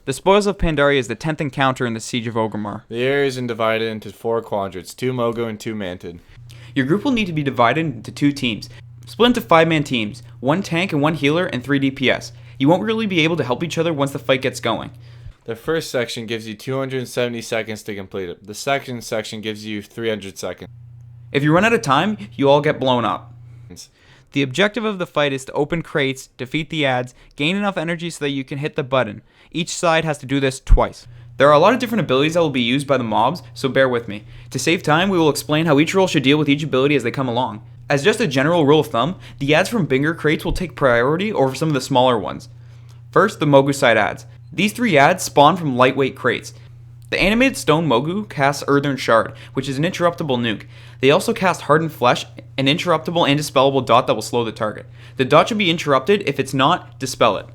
The Spoils of Pandaria is the 10th encounter in the Siege of Orgrimmar. The area is divided into 4 quadrants, 2 Mogo and 2 Mantid. Your group will need to be divided into 2 teams. Split into 5-man teams, 1 tank and 1 healer and 3 DPS. You won't really be able to help each other once the fight gets going. The first section gives you 270 seconds to complete it. The second section gives you 300 seconds. If you run out of time, you all get blown up. The objective of the fight is to open crates, defeat the ads, gain enough energy so that you can hit the button. Each side has to do this twice. There are a lot of different abilities that will be used by the mobs, so bear with me. To save time, we will explain how each role should deal with each ability as they come along. As just a general rule of thumb, the ads from bigger crates will take priority over some of the smaller ones. First, the Mogu side ads. These 3 ads spawn from lightweight crates. The animated stone Mogu casts Earthen Shard, which is an interruptible nuke. They also cast Hardened Flesh, an interruptible and dispellable dot that will slow the target. The dot should be interrupted. If it's not, dispel it.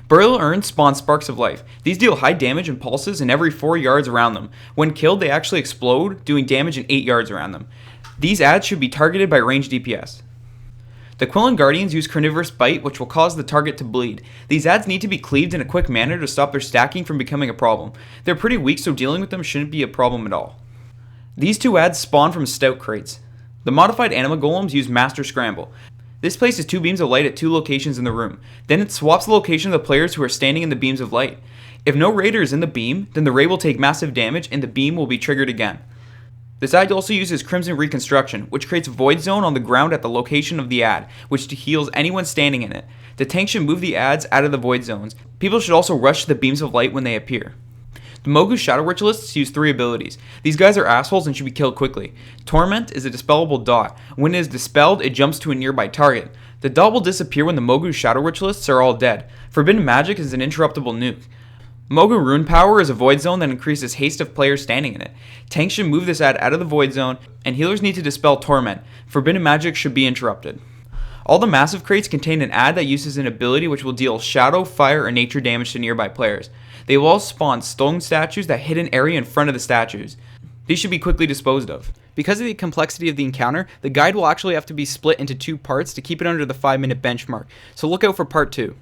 Burial Urns spawn Sparks of Life. These deal high damage and pulses in every 4 yards around them. When killed, they actually explode, doing damage in 8 yards around them. These ads should be targeted by ranged DPS. The Quillen Guardians use Carnivorous Bite, which will cause the target to bleed. These ads need to be cleaved in a quick manner to stop their stacking from becoming a problem. They're pretty weak, so dealing with them shouldn't be a problem at all. These 2 ads spawn from stout crates. The modified Anima Golems use Master Scramble. This places 2 beams of light at 2 locations in the room. Then it swaps the location of the players who are standing in the beams of light. If no raider is in the beam, then the raid will take massive damage and the beam will be triggered again. This ad also uses Crimson Reconstruction, which creates a void zone on the ground at the location of the ad, which heals anyone standing in it. The tank should move the ads out of the void zones. People should also rush to the beams of light when they appear. The Mogu Shadow Ritualists use 3 abilities. These guys are assholes and should be killed quickly. Torment is a dispellable dot. When it is dispelled, it jumps to a nearby target. The dot will disappear when the Mogu Shadow Ritualists are all dead. Forbidden Magic is an interruptible nuke. Mogu Rune Power is a void zone that increases haste of players standing in it. Tanks should move this ad out of the void zone, and healers need to dispel Torment. Forbidden Magic should be interrupted. All the massive crates contain an ad that uses an ability which will deal shadow, fire, or nature damage to nearby players. They will all spawn stone statues that hit an area in front of the statues. These should be quickly disposed of. Because of the complexity of the encounter, the guide will actually have to be split into 2 parts to keep it under the 5-minute benchmark, so look out for part 2.